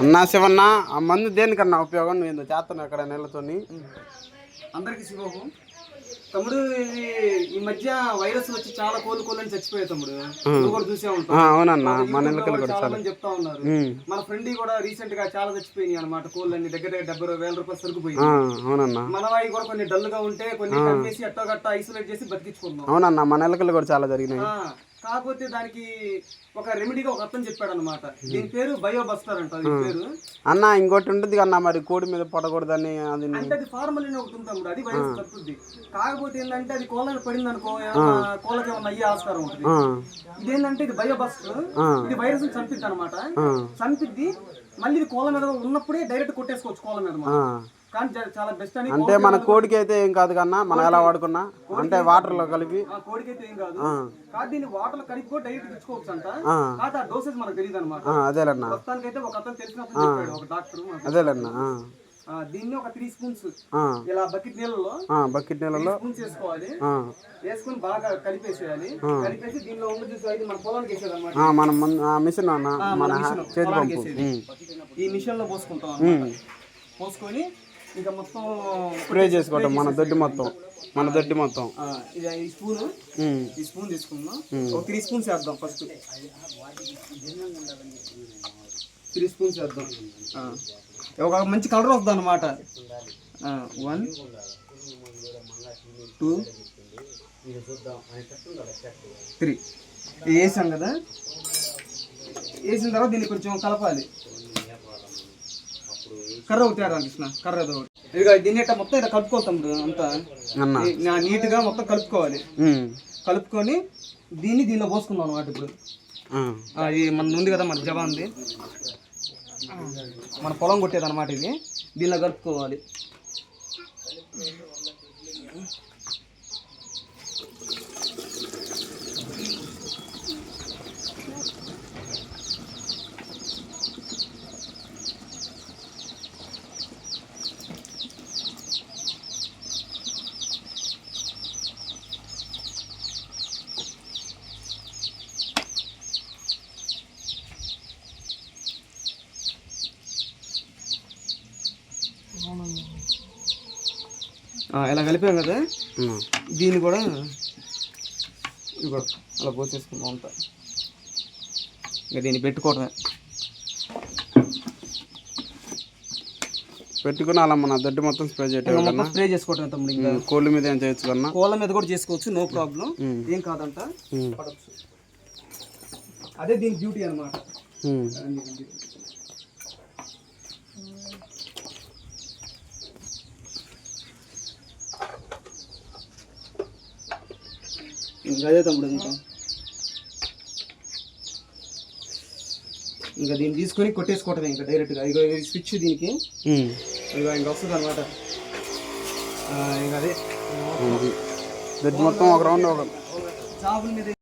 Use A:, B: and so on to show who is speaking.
A: అన్నా శివన్న, ఆ మందు దేనికన్నా ఉపయోగం? నువ్వు చేస్తాను ఎక్కడ నెలతోని
B: అందరికి శివకు తమ్ముడు. ఈ మధ్య వైరస్ వచ్చి చాలా కోలుకోలని చచ్చిపోయాయి తమ్ముడు. నువ్వు కూడా చూసే ఉంటావు.
A: అవునన్నా, మన నెలకలు కూడా
B: చాలా మంది చెప్తా ఉన్నారు. మన ఫ్రెండ్ కూడా రీసెంట్ గా చాలా చచ్చిపోయినాయి అనమాట. కోళ్ళని దగ్గర 70,000 రూపాయలు సరుకుపోయింది.
A: అవునన్నా,
B: మన వాయి కూడా కొన్ని డల్ గా ఉంటే కొన్ని కమ్మేసి ఎట్టో గట్ట ఐసోలేట్ చేసి బతికించుకున్నాం.
A: అవునన్నా, మన నెలకలు కూడా చాలా జరిగినాయి.
B: కాకపోతే దానికి ఒక రెమెడీగా ఒక అర్థం చెప్పాడు అనమాట. దీని పేరు బయోబస్టర్ అంట. పేరు
A: అన్న ఇంకోటి ఉంటుంది కన్నా, మరి కోడి మీద పడకూడదని. అది
B: అంటే అది ఫార్మల్ ఒకటి ఉంటుంది, అది వైరస్ తప్పుద్ది. కాకపోతే ఏంటంటే అది కోళ్ళకి పడింది అనుకో, కోళ్ళకి ఏమన్నా అయ్యే ఆస్కారం ఉంటుంది. ఇదేంటంటే ఇది బయోబస్టర్, ఇది వైరస్ చంపిద్ది అనమాట. చంపిద్ది మళ్ళీ ఇది కోళ్ళ మీద ఉన్నప్పుడే డైరెక్ట్ కొట్టేసుకోవచ్చు కోళ్ళ మీద. చాలా బెస్ట్ అని.
A: అంటే మన కోడికి అయితే ఏం కాదు కన్నా, మనం ఎలా వాడుకున్నా అంటే వాటర్ లో కలిపి.
B: కోడికి అయితే ఏం కాదు, కాదు దీన్ని వాటర్ లో కలిపి డైరెక్ట్ తెచ్చుకోవచ్చు అంట. కాదు ఆ డోసేజ్ మనకు తెలియదు అనమాట. అదేలన్నా, ప్రస్తుతానికి అయితే ఒక అతను తెలిసినప్పుడు చెప్పాడు, ఒక డాక్టర్. అదేలన్నా, దీన్ని ఒక 3 స్పూన్స్ ఇలా బకెట్ నీళ్ళలో స్పూన్స్ వేసుకోవాలి. వేసుకుని బాగా కలిపేసేయాలి. కలిపేసి దీనిలో ఉన్న జ్యూస్ అయితే మన పొలానికి వేసేది అనమాట.
A: మన మిషన్
B: ఈ మిషన్ లో పోసుకుంటాం అన్నమాట. పోసుకొని ఇంకా మొత్తం
A: స్ప్రే చేసుకోవటం మన దొడ్డి మొత్తం. ఈ స్పూన్ తీసుకుందాం. ఒక 3 స్పూన్స్ వేద్దాం. ఫస్ట్ 3 స్పూన్స్ వేద్దాం. ఒక మంచి కలర్ వద్దాం అనమాట. 1 2 3 వేసాం కదా. వేసిన తర్వాత దీన్ని కొంచెం కలపాలి. కర్ర ఒకటి కృష్ణ, కర్ర ఏదో ఒకటి. ఇక దీన్ని మొత్తం ఇలా కలుపుకోతాం అంతా నీట్ గా మొత్తం కలుపుకోవాలి. కలుపుకొని దీనిలో పోసుకుందాం అన్నమాట. ఇప్పుడు మన ఉంది కదా, మన జవాన్ది, మన పొలం కొట్టేది అనమాట. ఇది దీనిలో కలుపుకోవాలి. ఇలా కలిపాం కదా, దీన్ని కూడా అలా పోసేసుకుందాం అంతా. ఇంకా దీన్ని పెట్టుకోవడమే. పెట్టుకుని అలా మన దొడ్డి మొత్తం స్ప్రే చేయటం.
B: స్ప్రే చేసుకోవటం తమ్ముడు. ఇంకా
A: కోళ్ళ మీద ఏం చేయొచ్చు కన్నా?
B: కోళ్ళ మీద కూడా చేసుకోవచ్చు, నో ప్రాబ్లం, ఏం కాదంట. పడచ్చు. అదే దీని బ్యూటీ అనమాట. అదే తమ్ముడు. ఇంకా దీన్ని తీసుకొని కొట్టేసుకోవటమే ఇంకా డైరెక్ట్గా. ఇక స్విచ్ దీనికి ఇంకా వస్తుంది అనమాట. ఇంకా అదే
A: మొత్తం ఒక రౌండ్
B: చాపుల మీద